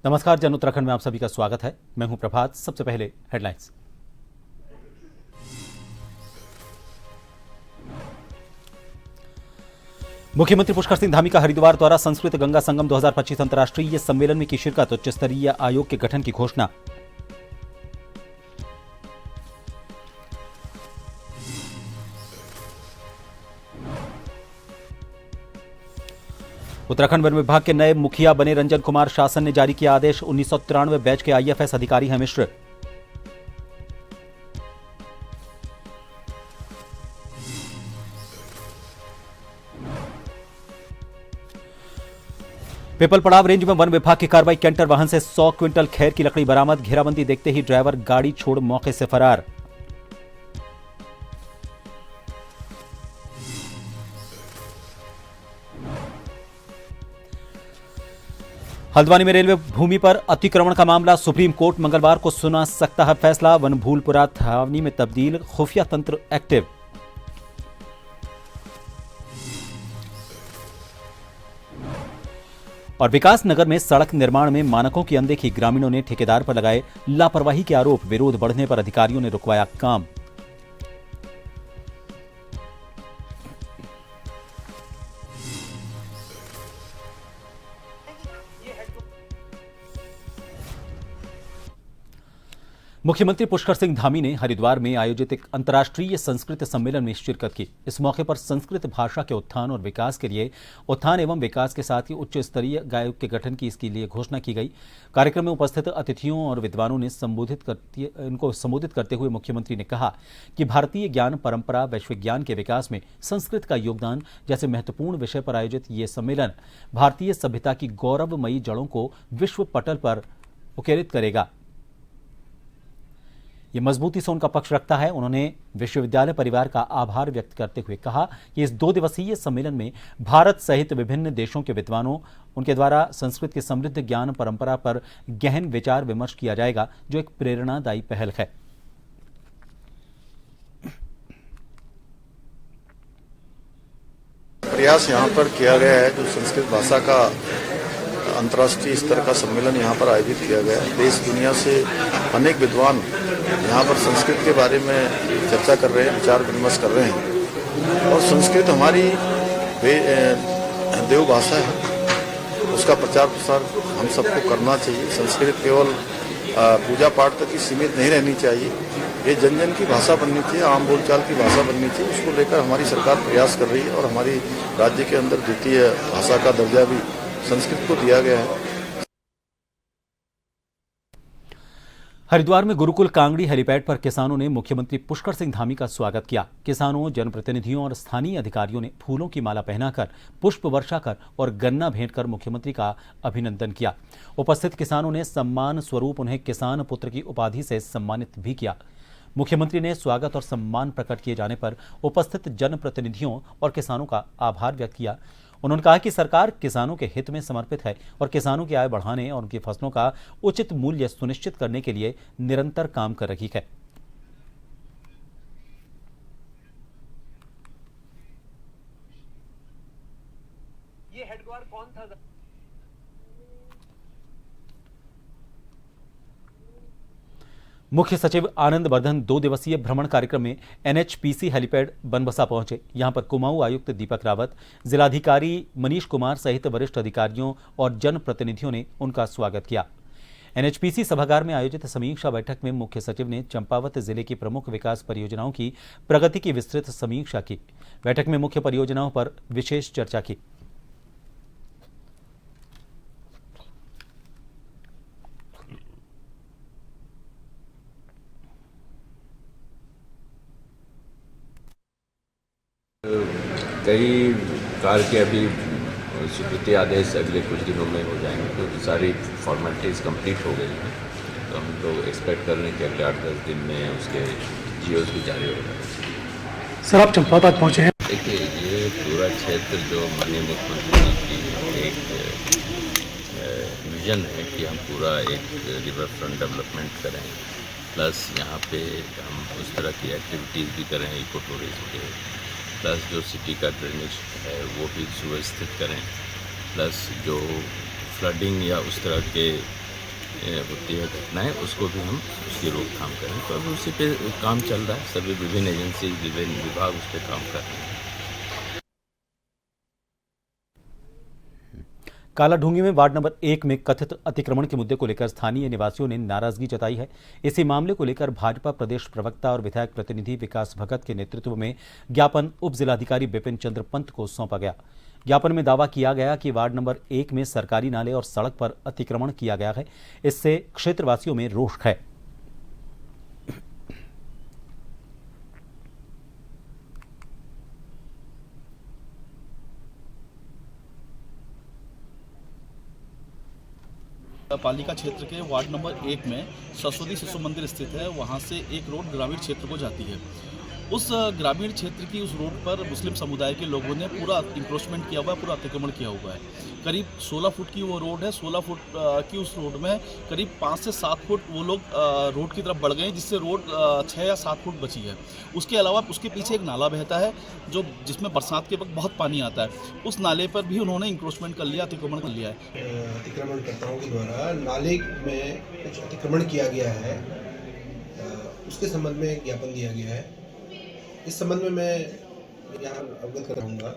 नमस्कार, जन उत्तराखंड में आप सभी का स्वागत है। मैं हूं प्रभात। सबसे पहले हेडलाइंस। मुख्यमंत्री पुष्कर सिंह धामी का हरिद्वार द्वारा संस्कृत गंगा संगम 2025 अंतर्राष्ट्रीय सम्मेलन में की शिरकत, उच्च स्तरीय आयोग के गठन की घोषणा। उत्तराखंड वन विभाग के नए मुखिया बने रंजन कुमार। शासन ने जारी किया आदेश। 1993 बैच के आईएफएस अधिकारी हैं मिश्र। पिपल पड़ाव रेंज में वन विभाग की कार्रवाई। कैंटर वाहन से 100 क्विंटल खैर की लकड़ी बरामद। घेराबंदी देखते ही ड्राइवर गाड़ी छोड़ मौके से फरार। हल्द्वानी में रेलवे भूमि पर अतिक्रमण का मामला। सुप्रीम कोर्ट मंगलवार को सुना सकता है फैसला। वनभूलपुरा छावनी में तब्दील, खुफिया तंत्र एक्टिव। और विकास नगर में सड़क निर्माण में मानकों की अनदेखी। ग्रामीणों ने ठेकेदार पर लगाए लापरवाही के आरोप। विरोध बढ़ने पर अधिकारियों ने रुकवाया काम। मुख्यमंत्री पुष्कर सिंह धामी ने हरिद्वार में आयोजित एक अंतर्राष्ट्रीय संस्कृत सम्मेलन में शिरकत की। इस मौके पर संस्कृत भाषा के उत्थान और विकास के लिए उत्थान एवं विकास के साथ ही उच्च स्तरीय आयोग के गठन की इसके लिए घोषणा की गई। कार्यक्रम में उपस्थित अतिथियों और विद्वानों ने संबोधित करते हुए मुख्यमंत्री ने कहा कि भारतीय ज्ञान परंपरा, वैश्विक ज्ञान के विकास में संस्कृत का योगदान जैसे महत्वपूर्ण विषय पर आयोजित ये सम्मेलन भारतीय सभ्यता की गौरवमयी जड़ों को विश्व पटल पर उकेरित करेगा। ये मजबूती से उनका पक्ष रखता है। उन्होंने विश्वविद्यालय परिवार का आभार व्यक्त करते हुए कहा कि इस 2 दिवसीय सम्मेलन में भारत सहित विभिन्न देशों के विद्वानों उनके द्वारा संस्कृत की समृद्ध ज्ञान परंपरा पर गहन विचार विमर्श किया जाएगा, जो एक प्रेरणादायी पहल है। प्रयास यहाँ पर किया गया है, जो संस्कृत भाषा का अंतर्राष्ट्रीय स्तर का सम्मेलन यहाँ पर आयोजित किया गया है। देश दुनिया से अनेक विद्वान यहाँ पर संस्कृत के बारे में चर्चा कर रहे हैं, विचार विमर्श कर रहे हैं। और संस्कृत हमारी देव भाषा है, उसका प्रचार प्रसार हम सबको करना चाहिए। संस्कृत केवल पूजा पाठ तक ही सीमित नहीं रहनी चाहिए, ये जन जन की भाषा बननी चाहिए, आम बोलचाल की भाषा बननी चाहिए। उसको लेकर हमारी सरकार प्रयास कर रही है और हमारी राज्य के अंदर द्वितीय भाषा का दर्जा भी संस्कृत को दिया गया है। हरिद्वार में गुरुकुल कांगड़ी हेलीपैड पर किसानों ने मुख्यमंत्री पुष्कर सिंह धामी का स्वागत किया। किसानों, जनप्रतिनिधियों और स्थानीय अधिकारियों ने फूलों की माला पहनाकर, पुष्प वर्षा कर और गन्ना भेंट कर मुख्यमंत्री का अभिनंदन किया। उपस्थित किसानों ने सम्मान स्वरूप उन्हें किसान पुत्र की उपाधि से सम्मानित भी किया। मुख्यमंत्री ने स्वागत और सम्मान प्रकट किए जाने पर उपस्थित जनप्रतिनिधियों और किसानों का आभार व्यक्त किया। उन्होंने कहा कि सरकार किसानों के हित में समर्पित है और किसानों की आय बढ़ाने और उनकी फसलों का उचित मूल्य सुनिश्चित करने के लिए निरंतर काम कर रही है। ये हेडक्वार्टर कौन था? मुख्य सचिव आनंद वर्धन 2 दिवसीय भ्रमण कार्यक्रम में एनएचपीसी हेलीपैड बनबसा पहुंचे। यहां पर कुमाऊं आयुक्त दीपक रावत, जिलाधिकारी मनीष कुमार सहित वरिष्ठ अधिकारियों और जनप्रतिनिधियों ने उनका स्वागत किया। एनएचपीसी सभागार में आयोजित समीक्षा बैठक में मुख्य सचिव ने चंपावत जिले की प्रमुख विकास परियोजनाओं की प्रगति की विस्तृत समीक्षा की। बैठक में मुख्य परियोजनाओं पर विशेष चर्चा की। कई कार्य के अभी स्वीकृति आदेश अगले कुछ दिनों में हो जाएंगे, क्योंकि सारी फॉर्मेलिटीज़ कंप्लीट हो गई हैं। तो हम लोग एक्सपेक्ट कर रहे हैं कि अगले 8-10 दिन में उसके जीओस भी जारी हो जाए। सर, आप चंपावत पहुँचे हैं। देखिए, ये पूरा क्षेत्र जो माननीय मुख्यमंत्री की एक विजन है कि हम पूरा एक रिवर फ्रंट डेवलपमेंट करें, प्लस यहाँ पे हम उस तरह की एक्टिविटीज़ भी करें इको टूरिज्म के, प्लस जो सिटी का ड्रेनेज है वो भी सुव्यवस्थित करें, प्लस जो फ्लडिंग या उस तरह के होती है घटनाएं, उसको भी हम उसकी रोकथाम करें। तो अभी उसी पे काम चल रहा है, सभी विभिन्न एजेंसी, विभिन्न विभाग उस पर काम कर रहे हैं। कालाढूंगी में वार्ड नंबर 1 में कथित अतिक्रमण के मुद्दे को लेकर स्थानीय निवासियों ने नाराजगी जताई है। इसी मामले को लेकर भाजपा प्रदेश प्रवक्ता और विधायक प्रतिनिधि विकास भगत के नेतृत्व में ज्ञापन उप जिलाधिकारी बिपिन चंद्र पंत को सौंपा गया। ज्ञापन में दावा किया गया कि वार्ड नंबर 1 में सरकारी नाले और सड़क पर अतिक्रमण किया गया है। इससे क्षेत्रवासियों में रोष है। पालिका क्षेत्र के वार्ड नंबर 1 में सरस्वती शिशु मंदिर स्थित है। वहाँ से एक रोड ग्रामीण क्षेत्र को जाती है। उस ग्रामीण क्षेत्र की उस रोड पर मुस्लिम समुदाय के लोगों ने पूरा इंक्रोचमेंट किया हुआ है, पूरा अतिक्रमण किया हुआ है। करीब 16 फुट की वो रोड है। 16 फुट की उस रोड में करीब 5 से 7 फुट वो लोग रोड की तरफ बढ़ गए, जिससे रोड 6 या 7 फुट बची है। उसके अलावा उसके पीछे एक नाला बहता है जिसमें बरसात के वक्त बहुत पानी आता है। उस नाले पर भी उन्होंने इंक्रोचमेंट कर लिया, अतिक्रमण कर लिया है। अतिक्रमणकर्ताओं के द्वारा नाले में कुछ अतिक्रमण किया गया है, उसके संबंध में ज्ञापन दिया गया है। इस संबंध में मैं यहाँ अवगत कराऊंगा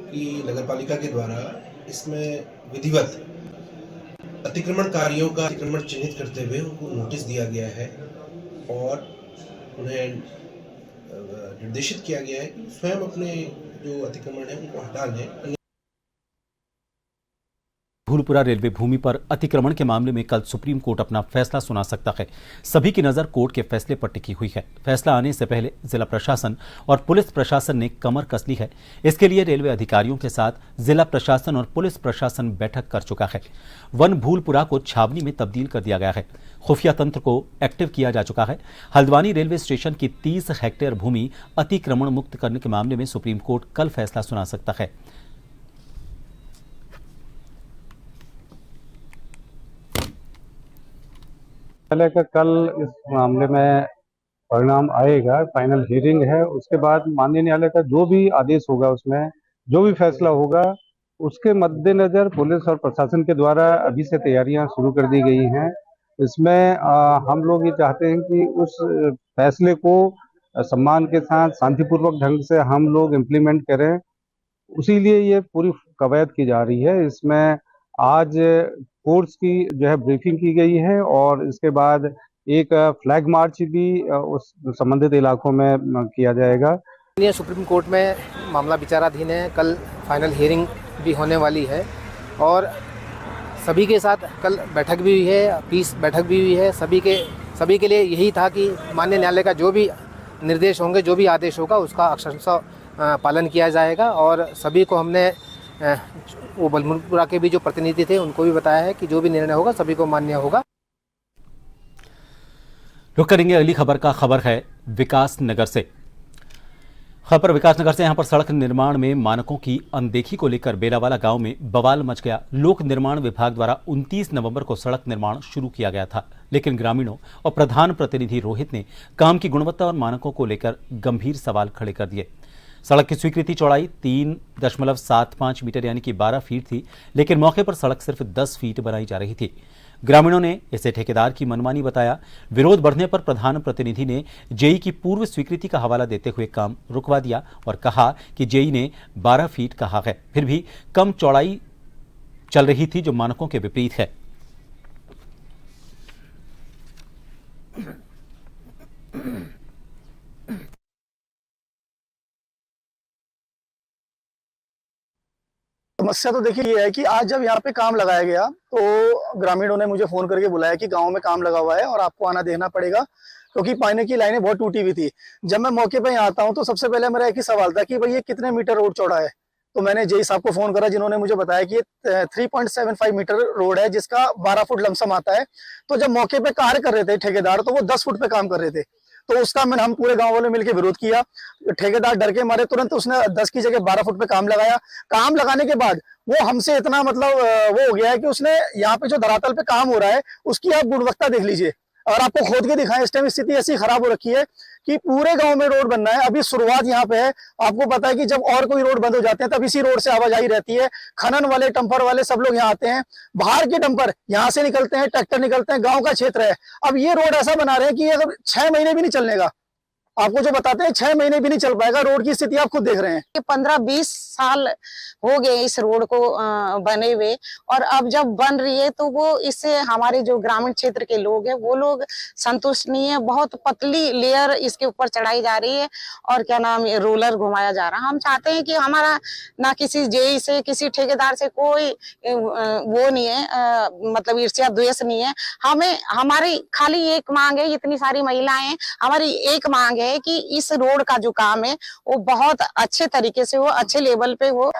कि नगरपालिका के द्वारा इसमें विधिवत अतिक्रमणकारियों का अतिक्रमण चिन्हित करते हुए उनको नोटिस दिया गया है और उन्हें निर्देशित किया गया है कि स्वयं अपने जो अतिक्रमण है उनको हटा लें। भूलपुरा रेलवे भूमि पर अतिक्रमण के मामले में कल सुप्रीम कोर्ट अपना फैसला सुना सकता है। सभी की नजर कोर्ट के फैसले पर टिकी हुई है। फैसला आने से पहले जिला प्रशासन और पुलिस प्रशासन ने कमर कस ली है। इसके लिए रेलवे अधिकारियों के साथ जिला प्रशासन और पुलिस प्रशासन बैठक कर चुका है। वन भूलपुरा को छावनी में तब्दील कर दिया गया है। खुफिया तंत्र को एक्टिव किया जा चुका है। हल्द्वानी रेलवे स्टेशन की 30 हेक्टेयर भूमि अतिक्रमण मुक्त करने के मामले में सुप्रीम कोर्ट कल फैसला सुना सकता है। का कल इस मामले में परिणाम आएगा, फाइनल हियरिंग है। उसके बाद माननीय न्यायालय का जो भी आदेश होगा, उसमें जो भी फैसला होगा, उसके मद्देनजर पुलिस और प्रशासन के द्वारा अभी से तैयारियां शुरू कर दी गई हैं। इसमें हम लोग ये चाहते हैं कि उस फैसले को सम्मान के साथ शांतिपूर्वक ढंग से हम लोग इम्प्लीमेंट करें। उसी लिए ये पूरी कवायद की जा रही है। इसमें आज फोर्स की जो है ब्रीफिंग की गई है और इसके बाद एक फ्लैग मार्च भी उस संबंधित इलाकों में किया जाएगा। सुप्रीम कोर्ट में मामला विचाराधीन है। कल फाइनल हियरिंग भी होने वाली है और सभी के साथ कल बैठक भी हुई है, पीस बैठक भी हुई है। सभी के लिए यही था कि माननीय न्यायालय का जो भी निर्देश होंगे, जो भी आदेश होगा, उसका अक्षरशः पालन किया जाएगा। और सभी को हमने वो भूलपुरा के भी जो प्रतिनिधि थे उनको भी बताया है कि जो भी निर्णय होगा सभी को मान्य होगा। रुक करेंगे अगली खबर का। खबर है विकास नगर से। खबर विकास नगर से। यहां पर सड़क निर्माण में मानकों की अनदेखी को लेकर बेलावाला गांव में बवाल मच गया। लोक निर्माण विभाग द्वारा 29 नवंबर को सड़क निर्माण शुरू किया गया था, लेकिन ग्रामीणों और प्रधान प्रतिनिधि रोहित ने काम की गुणवत्ता और मानकों को लेकर गंभीर सवाल खड़े कर दिए। सड़क की स्वीकृति चौड़ाई 3.75 मीटर यानी कि 12 फीट थी, लेकिन मौके पर सड़क सिर्फ 10 फीट बनाई जा रही थी। ग्रामीणों ने इसे ठेकेदार की मनमानी बताया। विरोध बढ़ने पर प्रधान प्रतिनिधि ने जेई की पूर्व स्वीकृति का हवाला देते हुए काम रुकवा दिया और कहा कि जेई ने 12 फीट कहा है, फिर भी कम चौड़ाई चल रही थी, जो मानकों के विपरीत है। समस्या तो देखिए ये है कि आज जब यहाँ पे काम लगाया गया तो ग्रामीणों ने मुझे फोन करके बुलाया कि गांव में काम लगा हुआ है और आपको आना देखना पड़ेगा, क्योंकि पानी की लाइनें बहुत टूटी हुई थी। जब मैं मौके पे यहाँ आता हूँ तो सबसे पहले मेरा एक ही सवाल था कि भाई ये कितने मीटर रोड चौड़ा है। तो मैंने जेई साहब को फोन करा, जिन्होंने मुझे बताया कि 3.75 मीटर रोड है, जिसका 12 फुट लमसम आता है। तो जब मौके पे कार्य कर रहे थे ठेकेदार, तो वो 10 फुट पे काम कर रहे थे। तो उसका हम पूरे गांव वाले मिलकर विरोध किया। ठेकेदार डर के मारे तुरंत उसने 10 की जगह 12 फुट पे काम लगाया। काम लगाने के बाद वो हमसे इतना वो हो गया है कि उसने यहाँ पे जो धरातल पे काम हो रहा है उसकी आप गुणवत्ता देख लीजिए। और आपको खोद के दिखाएं, इस टाइम स्थिति ऐसी खराब हो रखी है कि पूरे गांव में रोड बनना है। अभी शुरुआत यहाँ पे है। आपको पता है कि जब और कोई रोड बंद हो जाते हैं तब इसी रोड से आवाजाही रहती है। खनन वाले, डंपर वाले सब लोग यहाँ आते हैं, बाहर के डंपर यहाँ से निकलते हैं, ट्रैक्टर निकलते हैं, गांव का क्षेत्र है। अब ये रोड ऐसा बना रहे हैं कि ये 6 महीने भी नहीं चलने का। आपको जो बताते हैं 6 महीने भी नहीं चल पाएगा। रोड की स्थिति आप खुद देख रहे हैं। 15-20 साल हो गए इस रोड को बने हुए, और अब जब बन रही है तो वो इससे हमारे जो ग्रामीण क्षेत्र के लोग हैं वो लोग संतुष्ट नहीं है। बहुत पतली लेयर इसके ऊपर चढ़ाई जा रही है और क्या नाम है, रोलर घुमाया जा रहा है। हम चाहते हैं कि हमारा ना किसी जेई से, किसी ठेकेदार से कोई वो नहीं है, मतलब ईर्ष्या द्वेष नहीं है। हमें हमारी खाली एक मांग है, इतनी सारी महिलाएं हैं, हमारी एक मांग है कि इस रोड का जो काम है वो बहुत अच्छे तरीके से हो, अच्छे लेवल पे हो।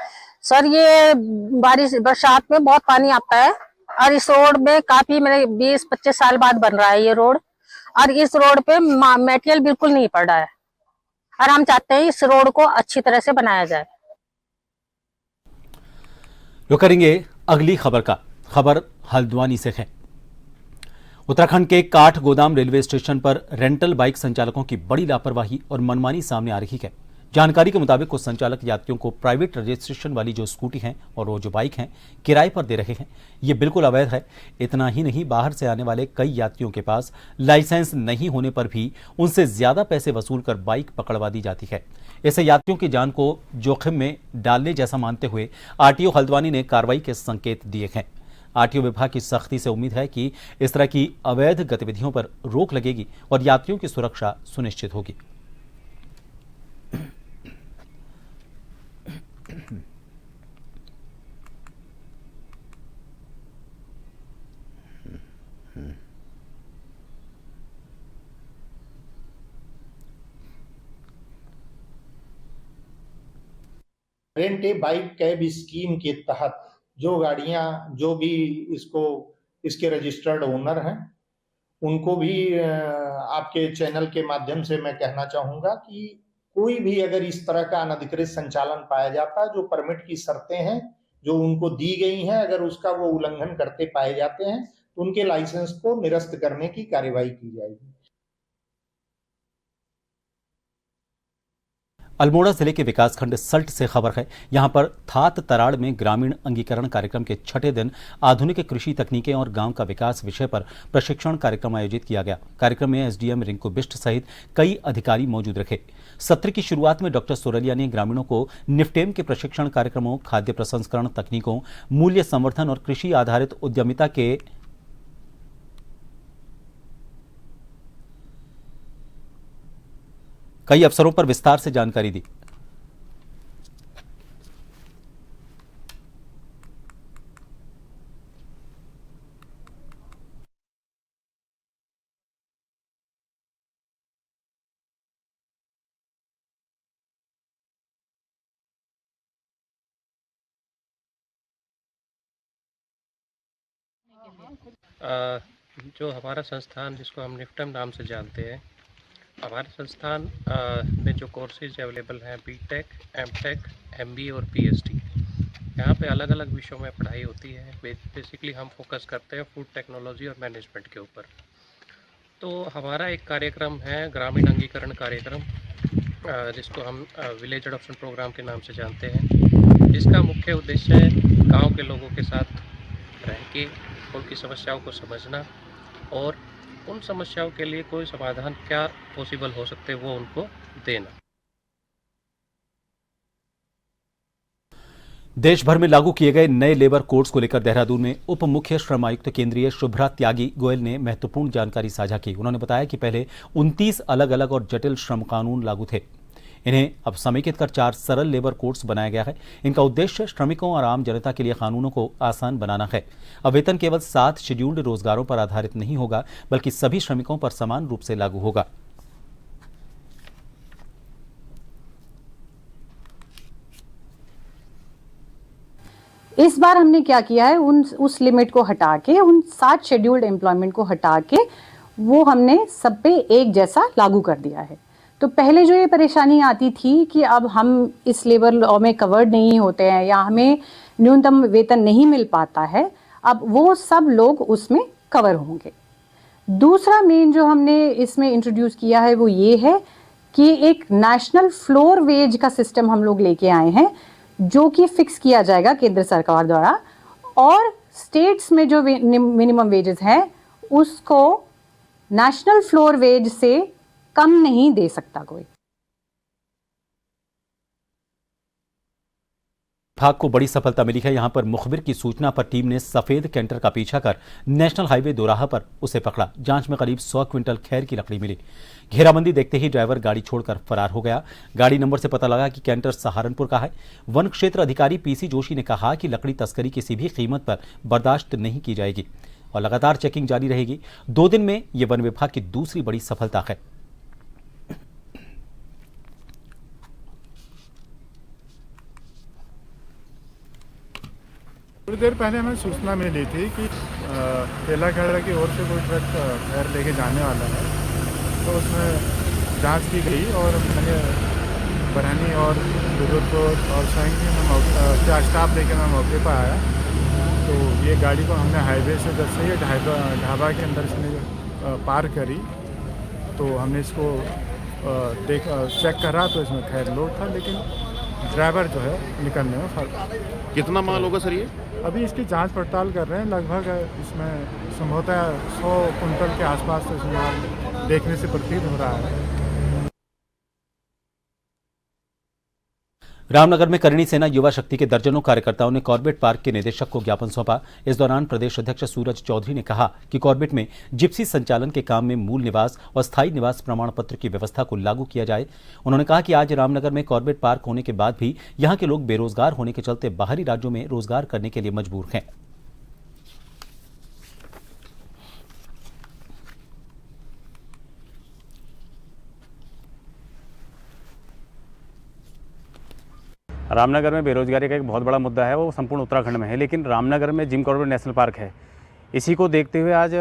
सर, ये बरसात में बहुत पानी आता है और इस रोड में काफी मेरे 20-25 साल बाद बन रहा है ये रोड, और इस रोड पे मटेरियल बिल्कुल नहीं पड़ रहा है और हम चाहते हैं इस रोड को अच्छी तरह से बनाया जाए। रुक करेंगे अगली खबर का। खबर हल्द्वानी से है। उत्तराखंड के काठ गोदाम रेलवे स्टेशन पर रेंटल बाइक संचालकों की बड़ी लापरवाही और मनमानी सामने आ रही है। जानकारी के मुताबिक कुछ संचालक यात्रियों को प्राइवेट रजिस्ट्रेशन वाली जो स्कूटी हैं और वो जो बाइक हैं किराए पर दे रहे हैं। ये बिल्कुल अवैध है। इतना ही नहीं, बाहर से आने वाले कई यात्रियों के पास लाइसेंस नहीं होने पर भी उनसे ज्यादा पैसे वसूल कर बाइक पकड़वा दी जाती है। ऐसे यात्रियों की जान को जोखिम में डालने जैसा मानते हुए आरटीओ हल्द्वानी ने कार्रवाई के संकेत दिए हैं। आरटीओ विभाग की सख्ती से उम्मीद है कि इस तरह की अवैध गतिविधियों पर रोक लगेगी और यात्रियों की सुरक्षा सुनिश्चित होगी। Rent a bike cab scheme के तहत जो गाड़ियां, जो भी इसके रजिस्टर्ड ओनर हैं, उनको भी आपके चैनल के माध्यम से मैं कहना चाहूंगा कि कोई भी अगर इस तरह का अनधिकृत संचालन पाया जाता है, जो परमिट की शर्तें हैं जो उनको दी गई हैं, अगर उसका वो उल्लंघन करते पाए जाते हैं तो उनके लाइसेंस को निरस्त करने की कार्यवाही की जाएगी। अल्मोड़ा जिले के विकासखंड सल्ट से खबर है। यहां पर थात तराड़ में ग्रामीण अंगीकरण कार्यक्रम के 6ठे दिन आधुनिक कृषि तकनीकें और गांव का विकास विषय पर प्रशिक्षण कार्यक्रम आयोजित किया गया। कार्यक्रम में एसडीएम रिंकू बिष्ट सहित कई अधिकारी मौजूद रहे। सत्र की शुरुआत में डॉक्टर सोरलिया ने ग्रामीणों को निफ्टेम के प्रशिक्षण कार्यक्रमों, खाद्य प्रसंस्करण तकनीकों, मूल्य संवर्धन और कृषि आधारित उद्यमिता के कई अवसरों पर विस्तार से जानकारी दी। जो हमारा संस्थान, जिसको हम निफ्टम नाम से जानते हैं, हमारे संस्थान में जो कोर्सेज अवेलेबल हैं बीटेक, एमटेक, एमबीए और पीएचडी, यहाँ पे अलग अलग विषयों में पढ़ाई होती है। बेसिकली हम फोकस करते हैं फूड टेक्नोलॉजी और मैनेजमेंट के ऊपर। तो हमारा एक कार्यक्रम है ग्रामीण अंगीकरण कार्यक्रम, जिसको हम विलेज एडॉप्शन प्रोग्राम के नाम से जानते हैं, जिसका मुख्य उद्देश्य है गाँव के लोगों के साथ रह के उनकी समस्याओं को समझना और उन समस्याओं के लिए कोई समाधान क्या पॉसिबल हो सकते हैं वो उनको देना। देश भर में लागू किए गए नए लेबर कोड्स को लेकर देहरादून में उप मुख्य श्रम आयुक्त केंद्रीय शुभ्रा त्यागी गोयल ने महत्वपूर्ण जानकारी साझा की। उन्होंने बताया कि पहले 29 अलग अलग और जटिल श्रम कानून लागू थे। इन्हें अब समेकित कर 4 सरल लेबर कोड्स बनाया गया है। इनका उद्देश्य श्रमिकों और आम जनता के लिए कानूनों को आसान बनाना है। अब वेतन केवल 7 शेड्यूल्ड रोजगारों पर आधारित नहीं होगा, बल्कि सभी श्रमिकों पर समान रूप से लागू होगा। इस बार हमने क्या किया है, उस लिमिट को हटा के, उन 7 शेड्यूल्ड एम्प्लॉयमेंट को हटा के वो हमने सब पे एक जैसा लागू कर दिया है। तो पहले जो ये परेशानी आती थी कि अब हम इस लेबर लॉ में कवर्ड नहीं होते हैं या हमें न्यूनतम वेतन नहीं मिल पाता है, अब वो सब लोग उसमें कवर होंगे। दूसरा मेन जो हमने इसमें इंट्रोड्यूस किया है वो ये है कि एक नेशनल फ्लोर वेज का सिस्टम हम लोग लेके आए हैं, जो कि फिक्स किया जाएगा केंद्र सरकार द्वारा, और स्टेट्स में जो मिनिमम वेजेस हैं उसको नेशनल फ्लोर वेज से कम नहीं दे सकता कोई। विभाग को बड़ी सफलता मिली है। यहां पर मुखबिर की सूचना पर टीम ने सफेद कैंटर का पीछा कर नेशनल हाईवे दोराहा पर उसे पकड़ा। जांच में करीब 100 क्विंटल खैर की लकड़ी मिली। घेराबंदी देखते ही ड्राइवर गाड़ी छोड़कर फरार हो गया। गाड़ी नंबर से पता लगा कि कैंटर सहारनपुर का है। वन क्षेत्र अधिकारी पीसी जोशी ने कहा कि लकड़ी तस्करी किसी भी कीमत पर बर्दाश्त नहीं की जाएगी और लगातार चेकिंग जारी रहेगी। 2 दिन में यह वन विभाग की दूसरी बड़ी सफलता है। थोड़ी देर पहले हमें सूचना मिली थी कि बेलाखेड़ा की ओर से कोई ट्रक खैर लेके जाने वाला है, तो उसमें जांच की गई और मैंने बरहनी और बुजुर्ग और स्वयं क्या स्टाफ लेके मैं मौके पर आया। तो ये गाड़ी को हमने हाईवे से जब से ये ढाबा के अंदर से पार करी, तो हमने इसको चेक करा तो इसमें खैर लोड था, लेकिन ड्राइवर जो है निकलने में फर्क। कितना माल होगा सर ये? अभी इसकी जांच पड़ताल कर रहे हैं। लगभग इसमें संभवतः 100 कुंटल के आसपास तो इसमें माल देखने से प्रतीत हो रहा है। रामनगर में करणी सेना युवा शक्ति के दर्जनों कार्यकर्ताओं ने कॉर्बेट पार्क के निदेशक को ज्ञापन सौंपा। इस दौरान प्रदेश अध्यक्ष सूरज चौधरी ने कहा कि कॉर्बेट में जिप्सी संचालन के काम में मूल निवास और स्थायी निवास प्रमाण पत्र की व्यवस्था को लागू किया जाए। उन्होंने कहा कि आज रामनगर में कॉर्बेट पार्क होने के बाद भी यहां के लोग बेरोजगार होने के चलते बाहरी राज्यों में रोजगार करने के लिए मजबूर हैं। रामनगर में बेरोजगारी का एक बहुत बड़ा मुद्दा है, वो संपूर्ण उत्तराखंड में है, लेकिन रामनगर में जिम कॉर्बेट नेशनल पार्क है। इसी को देखते हुए आज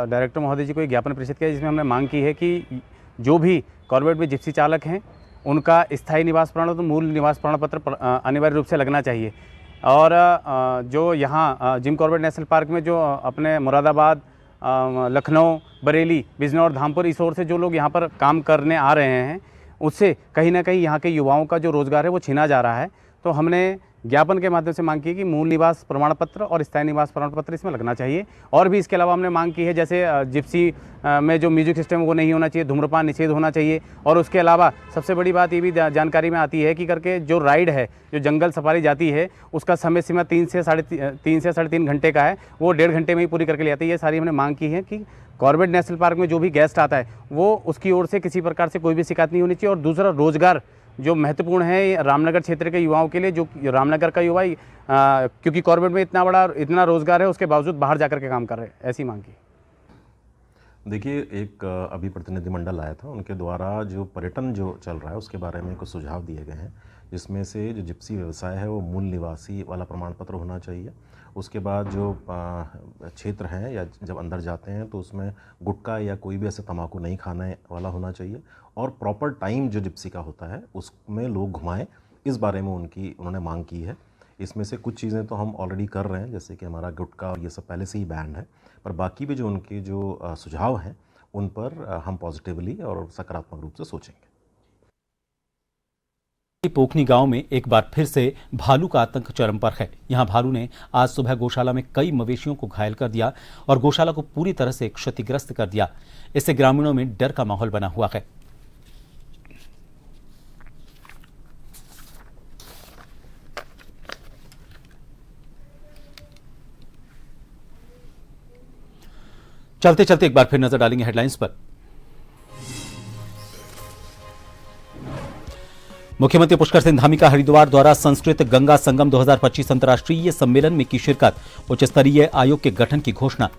डायरेक्टर महोदय जी को एक ज्ञापन प्रेषित किया, जिसमें हमने मांग की है कि जो भी कॉर्बेट में जिप्सी चालक हैं उनका स्थायी निवास प्रमाण तो मूल निवास प्रमाण पत्र अनिवार्य रूप से लगना चाहिए। और जो यहाँ जिम कॉर्बेट नेशनल पार्क में जो अपने मुरादाबाद, लखनऊ, बरेली, बिजनौर, धामपुर इस ओर से जो लोग यहाँ पर काम करने आ रहे हैं, उससे कहीं ना कहीं यहाँ के युवाओं का जो रोज़गार है वो छीना जा रहा है। तो हमने ज्ञापन के माध्यम से मांग की है कि मूल निवास प्रमाण पत्र और स्थायी निवास प्रमाण पत्र इसमें लगना चाहिए। और भी इसके अलावा हमने मांग की है, जैसे जिप्सी में जो म्यूजिक सिस्टम वो नहीं होना चाहिए, धूम्रपान निषेध होना चाहिए। और उसके अलावा सबसे बड़ी बात ये भी जानकारी में आती है कि करके जो राइड है, जो जंगल सफारी जाती है, उसका समय सीमा 3 से साढ़े 3 घंटे का है, वो 1.5 घंटे में ही पूरी करके ले आती है। ये सारी हमने मांग की है कि कॉर्बेट नेशनल पार्क में जो भी गेस्ट आता है वो उसकी ओर से किसी प्रकार से कोई भी शिकायत नहीं होनी चाहिए। और दूसरा, रोजगार जो महत्वपूर्ण है रामनगर क्षेत्र के युवाओं के लिए, जो रामनगर का युवा क्योंकि कॉर्बेट में इतना रोजगार है, उसके बावजूद बाहर जाकर के काम कर रहे हैं, ऐसी मांग की। देखिए, एक अभी प्रतिनिधिमंडल आया था, उनके द्वारा जो पर्यटन जो चल रहा है उसके बारे में कुछ सुझाव दिए गए हैं, जिसमें से जो जिप्सी व्यवसाय है वो मूल निवासी वाला प्रमाण पत्र होना चाहिए। उसके बाद जो क्षेत्र हैं या जब अंदर जाते हैं तो उसमें गुटखा या कोई भी ऐसे तम्बाकू नहीं खाने वाला होना चाहिए। और प्रॉपर टाइम जो जिप्सी का होता है उसमें लोग घुमाएं, इस बारे में उन्होंने मांग की है। इसमें से कुछ चीज़ें तो हम ऑलरेडी कर रहे हैं, जैसे कि हमारा गुटखा और ये सब पहले से ही बैन है, पर बाकी भी जो उनके जो सुझाव हैं उन पर हम पॉजिटिवली और सकारात्मक रूप से सोचेंगे। पोखनी गांव में एक बार फिर से भालू का आतंक चरम पर है। यहां भालू ने आज सुबह गौशाला में कई मवेशियों को घायल कर दिया और गौशाला को पूरी तरह से क्षतिग्रस्त कर दिया। इससे ग्रामीणों में डर का माहौल बना हुआ है। चलते चलते एक बार फिर नजर डालेंगे हेडलाइंस पर। मुख्यमंत्री पुष्कर सिंह धामी का हरिद्वार द्वारा संस्कृत गंगा संगम 2025 अंतर्राष्ट्रीय सम्मेलन में की शिरकत, उच्च स्तरीय आयोग के गठन की घोषणा।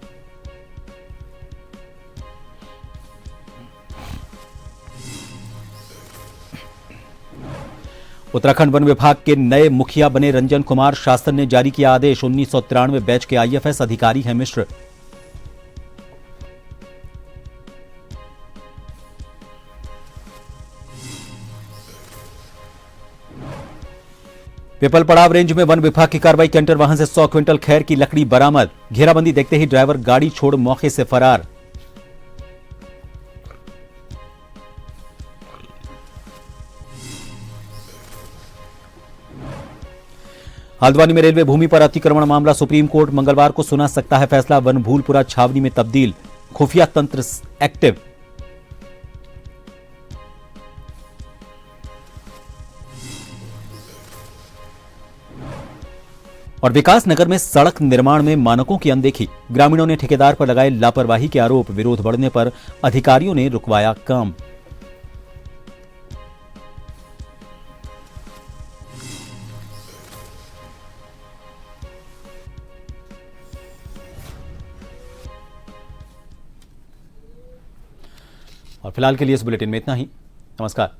उत्तराखंड वन विभाग के नए मुखिया बने रंजन कुमार। शासन ने जारी किया आदेश। 1993 बैच के आईएफएस अधिकारी हैं मिश्र। पिपल पड़ाव रेंज में वन विभाग की कार्रवाई। कैंटर वाहन से 100 क्विंटल खैर की लकड़ी बरामद। घेराबंदी देखते ही ड्राइवर गाड़ी छोड़ मौके से फरार। हल्द्वानी में रेलवे भूमि पर अतिक्रमण मामला सुप्रीम कोर्ट मंगलवार को सुना सकता है फैसला। वन भूलपुरा छावनी में तब्दील, खुफिया तंत्र एक्टिव। और विकास नगर में सड़क निर्माण में मानकों की अनदेखी, ग्रामीणों ने ठेकेदार पर लगाए लापरवाही के आरोप। विरोध बढ़ने पर अधिकारियों ने रुकवाया काम। और फिलहाल के लिए इस बुलेटिन में इतना ही। नमस्कार।